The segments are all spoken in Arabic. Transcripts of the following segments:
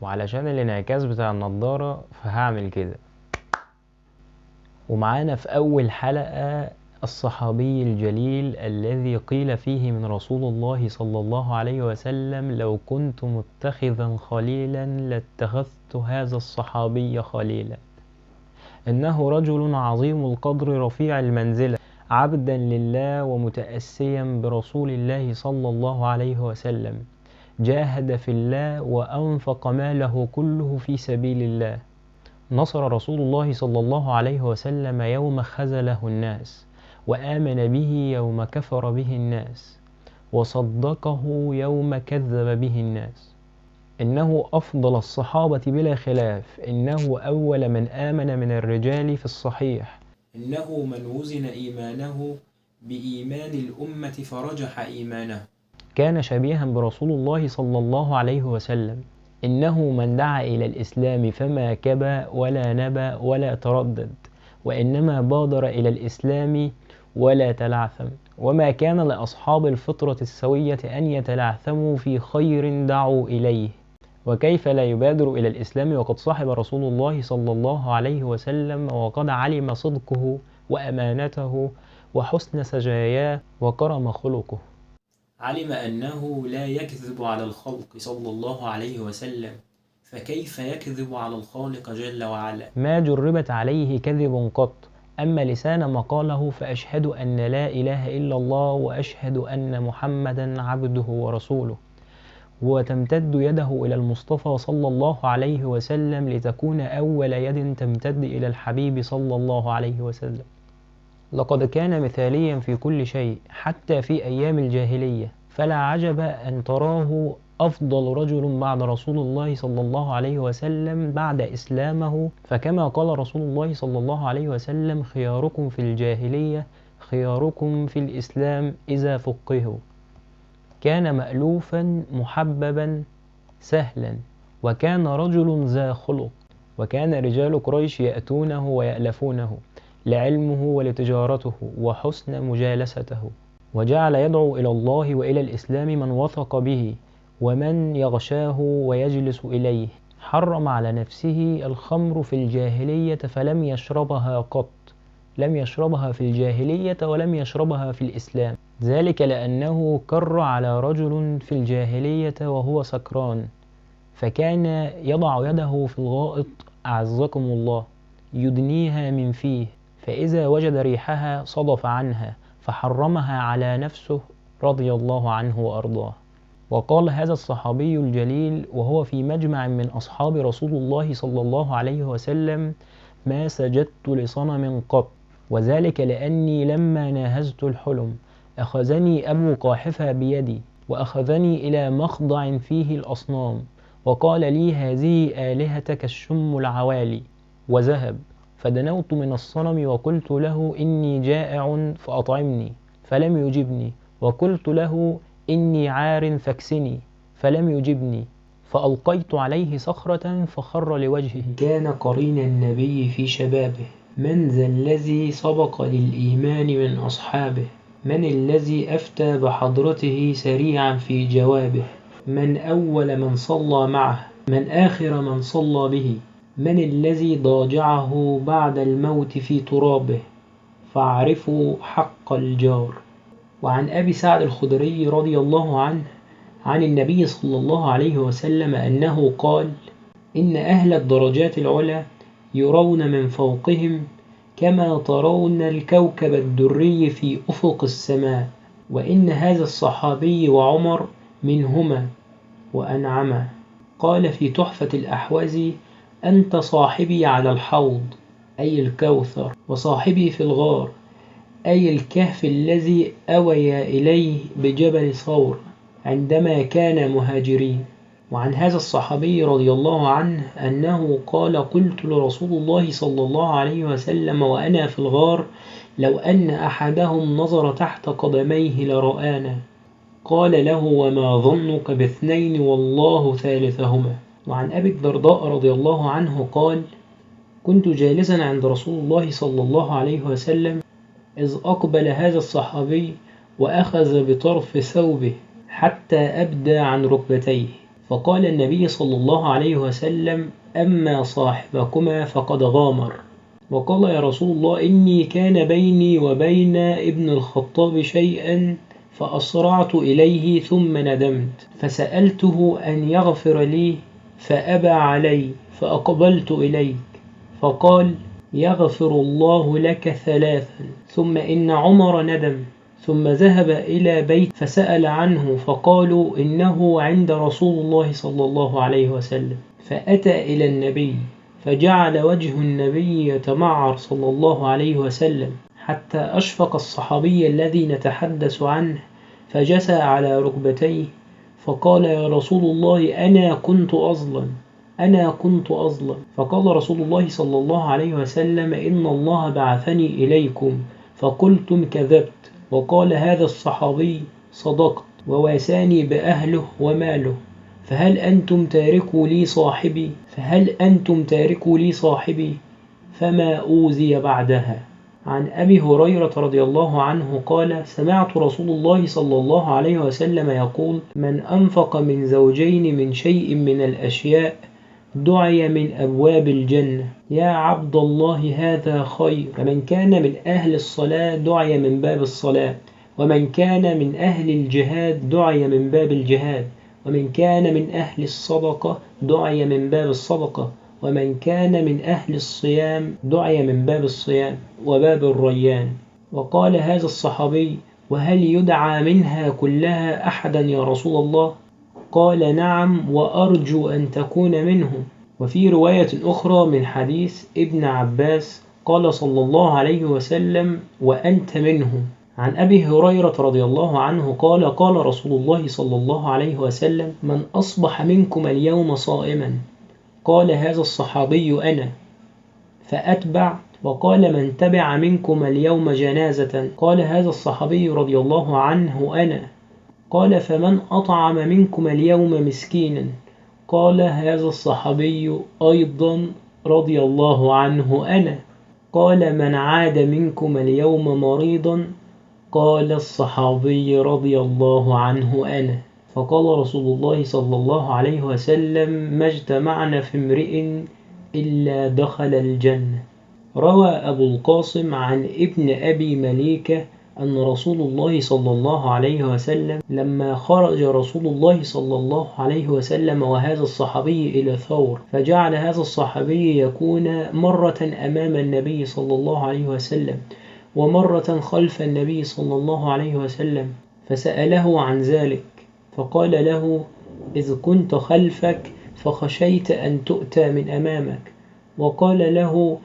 وعلشان الانعكاس بتاع النضارة فهعمل كده. ومعانا في أول حلقة الصحابي الجليل الذي قيل فيه من رسول الله صلى الله عليه وسلم: لو كنت متخذا خليلا لاتخذت هذا الصحابي خليلا. إنه رجل عظيم القدر رفيع المنزلة، عبدا لله ومتأسيا برسول الله صلى الله عليه وسلم، جاهد في الله وأنفق ماله كله في سبيل الله. نصر رسول الله صلى الله عليه وسلم يوم خذله الناس، وآمن به يوم كفر به الناس، وصدقه يوم كذب به الناس. إنه أفضل الصحابة بلا خلاف، إنه أول من آمن من الرجال في الصحيح، إنه من وزن إيمانه بإيمان الأمة فرجح إيمانه. كان شبيها برسول الله صلى الله عليه وسلم. إنه من دعا إلى الإسلام فما كبى ولا نبى ولا تردد، وإنما بادر إلى الإسلام ولا تلعثم. وما كان لأصحاب الفطرة السوية أن يتلعثموا في خير دعوا إليه. وكيف لا يبادر إلى الإسلام وقد صاحب رسول الله صلى الله عليه وسلم، وقد علم صدقه وأمانته وحسن سجاياه وكرم خلقه. علم أنه لا يكذب على الخلق صلى الله عليه وسلم، فكيف يكذب على الخالق جل وعلا؟ ما جربت عليه كذب قط. أما لسان مقاله فأشهد أن لا إله إلا الله وأشهد أن محمدا عبده ورسوله. وتمتد يده إلى المصطفى صلى الله عليه وسلم لتكون أول يد تمتد إلى الحبيب صلى الله عليه وسلم. لقد كان مثاليا في كل شيء حتى في أيام الجاهلية، فلا عجب أن تراه أفضل رجل بعد رسول الله صلى الله عليه وسلم بعد إسلامه. فكما قال رسول الله صلى الله عليه وسلم: خياركم في الجاهلية خياركم في الإسلام إذا فقهوا. كان مألوفا محببا سهلا، وكان رجل ذا خلق، وكان رجال قريش يأتونه ويألفونه لعلمه ولتجارته وحسن مجالسته. وجعل يدعو إلى الله وإلى الإسلام من وثق به ومن يغشاه ويجلس إليه. حرم على نفسه الخمر في الجاهلية فلم يشربها قط، لم يشربها في الجاهلية ولم يشربها في الإسلام، ذلك لأنه كر على رجل في الجاهلية وهو سكران، فكان يضع يده في الغائط أعزكم الله يدنيها من فيه، فإذا وجد ريحها صدف عنها فحرمها على نفسه رضي الله عنه وأرضاه. وقال هذا الصحابي الجليل وهو في مجمع من أصحاب رسول الله صلى الله عليه وسلم: ما سجدت لصنم قط، وذلك لأني لما ناهزت الحلم أخذني أبو قاحفة بيدي وأخذني إلى مخضع فيه الأصنام، وقال لي: هذه آلهتك الشم العوالي، وذهب. فدنوت من الصنم وقلت له: إني جائع فأطعمني، فلم يجبني. وقلت له: إني عار فاكسني، فلم يجبني. فألقيت عليه صخرة فخر لوجهه. كان قرين النبي في شبابه. من ذا الذي سبق للإيمان من أصحابه؟ من الذي أفتى بحضرته سريعا في جوابه؟ من أول من صلى معه؟ من آخر من صلى به؟ من الذي ضاجعه بعد الموت في ترابه؟ فاعرفوا حق الجار. وعن أبي سعد الخدري رضي الله عنه عن النبي صلى الله عليه وسلم أنه قال: إن أهل الدرجات العلى يرون من فوقهم كما ترون الكوكب الدري في أفق السماء، وإن هذا الصحابي وعمر منهما وأنعما. قال في تحفة الأحوذي: أنت صاحبي على الحوض أي الكوثر، وصاحبي في الغار أي الكهف الذي أوي إليه بجبل صور عندما كان مهاجرين. وعن هذا الصحابي رضي الله عنه أنه قال: قلت لرسول الله صلى الله عليه وسلم وأنا في الغار: لو أن أحدهم نظر تحت قدميه لرآنا. قال له: وما ظنك باثنين والله ثالثهما. وعن أبي الدرداء رضي الله عنه قال: كنت جالسا عند رسول الله صلى الله عليه وسلم إذ أقبل هذا الصحابي وأخذ بطرف ثوبه حتى أبدى عن ركبتيه، فقال النبي صلى الله عليه وسلم: أما صاحبكما فقد غامر. وقال: يا رسول الله، إني كان بيني وبين ابن الخطاب شيئا فأسرعت إليه ثم ندمت، فسألته أن يغفر لي فأبى علي، فأقبلت إليك فقال: يغفر الله لك ثلاثا. ثم إن عمر ندم، ثم ذهب إلى بيت فسأل عنه، فقالوا: إنه عند رسول الله صلى الله عليه وسلم. فأتى إلى النبي، فجعل وجه النبي يتمعر صلى الله عليه وسلم، حتى أشفق الصحابي الذي نتحدث عنه، فجثى على ركبتيه فقال: يا رسول الله، أنا كنت أظلم. فقال رسول الله صلى الله عليه وسلم: إن الله بعثني إليكم فقلتم كذبت. وقال هذا الصحابي: صدقت، وواساني بأهله وماله، فهل أنتم تاركوا لي صاحبي؟ فما أوذي بعدها. عن أبي هريرة رضي الله عنه قال: سمعت رسول الله صلى الله عليه وسلم يقول: من أنفق من زوجين من شيء من الأشياء دعي من أبواب الجنة. يا عبد الله، هذا خير. فمن كان من أهل الصلاة دعي من باب الصلاة، ومن كان من أهل الجهاد دعي من باب الجهاد، ومن كان من أهل الصدقة دعي من باب الصدقة، ومن كان من أهل الصيام دعي من باب الصيام وباب الريان. وقال هذا الصحابي: وهل يدعى منها كلها أحدا يا رسول الله؟ قال: نعم، وأرجو أن تكون منهم. وفي رواية أخرى من حديث ابن عباس قال صلى الله عليه وسلم: وأنت منهم. عن أبي هريرة رضي الله عنه قال: قال رسول الله صلى الله عليه وسلم: من أصبح منكم اليوم صائما؟ قال هذا الصحابي: أنا. فأتبع وقال: من تبع منكم اليوم جنازة؟ قال هذا الصحابي رضي الله عنه: أنا. قال: فمن أطعم منكم اليوم مسكينا؟ قال هذا الصحابي أيضا رضي الله عنه: أنا. قال: من عاد منكم اليوم مريضا؟ قال الصحابي رضي الله عنه: أنا. فقال رسول الله صلى الله عليه وسلم: ما اجتمعنا في امرئ إلا دخل الجنة. روى أبو القاسم عن ابن أبي مليكة أن رسول الله صلى الله عليه وسلم لما خرج رسول الله صلى الله عليه وسلم وهذا الصحابي إلى ثور، فجعل هذا الصحابي يكون مرة أمام النبي صلى الله عليه وسلم ومرة خلف النبي صلى الله عليه وسلم، فسأله عن ذلك فقال له: إذ كنت خلفك فخشيت أن تؤتى من أمامك، وقال له: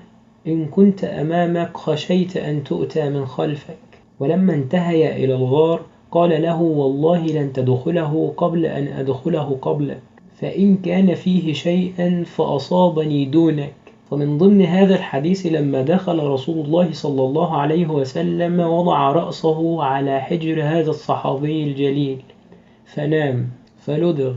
إن كنت أمامك خشيت أن تؤتى من خلفك. ولما انتهي إلى الغار قال له: والله لن تدخله قبل أن أدخله قبلك، فإن كان فيه شيئا فأصابني دونك. فمن ضمن هذا الحديث لما دخل رسول الله صلى الله عليه وسلم وضع رأسه على حجر هذا الصحابي الجليل فنام فلدغ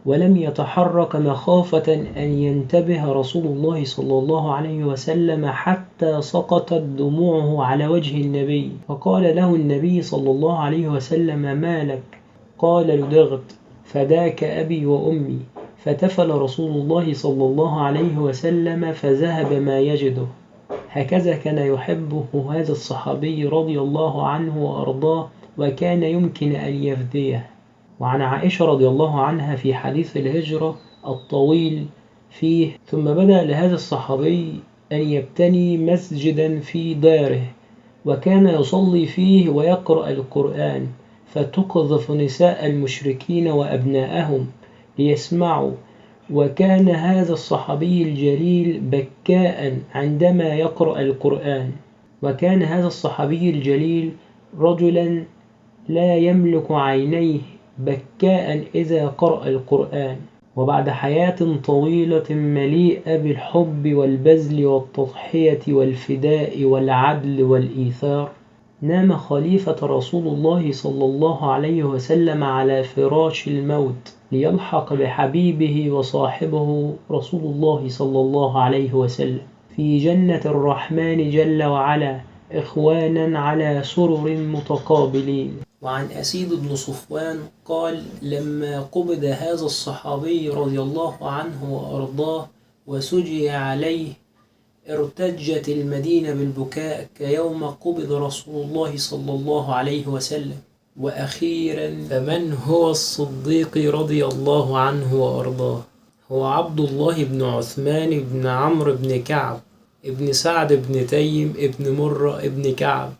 ولم يتحرك مخافة أن ينتبه رسول الله صلى الله عليه وسلم حتى سقطت دموعه على وجه النبي، فقال له النبي صلى الله عليه وسلم: ما لك؟ قال: لدغت، فداك أبي وأمي. فتفل رسول الله صلى الله عليه وسلم فذهب ما يجده. هكذا كان يحبه هذا الصحابي رضي الله عنه وأرضاه، وكان يمكن أن يفديه. وعن عائشة رضي الله عنها في حديث الهجرة الطويل فيه: ثم بدأ لهذا الصحابي أن يبتني مسجدا في داره، وكان يصلي فيه ويقرأ القرآن، فتقذف نساء المشركين وأبناءهم ليسمعوا. وكان هذا الصحابي الجليل بكاء عندما يقرأ القرآن، وكان هذا الصحابي الجليل رجلا لا يملك عينيه، بكاء إذا قرأ القرآن. وبعد حياة طويلة مليئة بالحب والبذل والتضحية والفداء والعدل والإيثار، نام خليفة رسول الله صلى الله عليه وسلم على فراش الموت ليلحق بحبيبه وصاحبه رسول الله صلى الله عليه وسلم في جنة الرحمن جل وعلا، إخوانا على سرر متقابلين. وعن أسيد بن صفوان قال: لما قبض هذا الصحابي رضي الله عنه وأرضاه وسجي عليه ارتجت المدينة بالبكاء كيوم قبض رسول الله صلى الله عليه وسلم. وأخيرا، فمن هو الصديق رضي الله عنه وأرضاه؟ هو عبد الله بن عثمان بن عمرو بن كعب ابن سعد بن تيم ابن مرة ابن كعب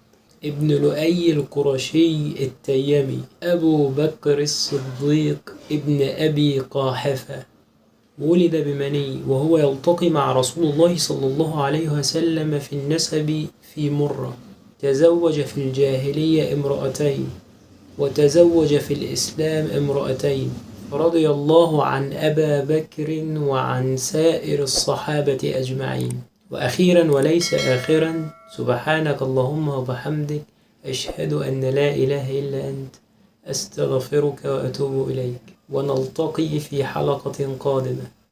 ابن لؤي القرشي التيمي أبو بكر الصديق ابن أبي قاحفة. ولد بمني وهو يلتقي مع رسول الله صلى الله عليه وسلم في النسب في مرة. تزوج في الجاهلية امرأتين وتزوج في الإسلام امرأتين، رضي الله عن أبا بكر وعن سائر الصحابة أجمعين. وأخيرا وليس آخرا، سبحانك اللهم وبحمدك، أشهد أن لا إله إلا أنت، أستغفرك وأتوب إليك، ونلتقي في حلقة قادمة.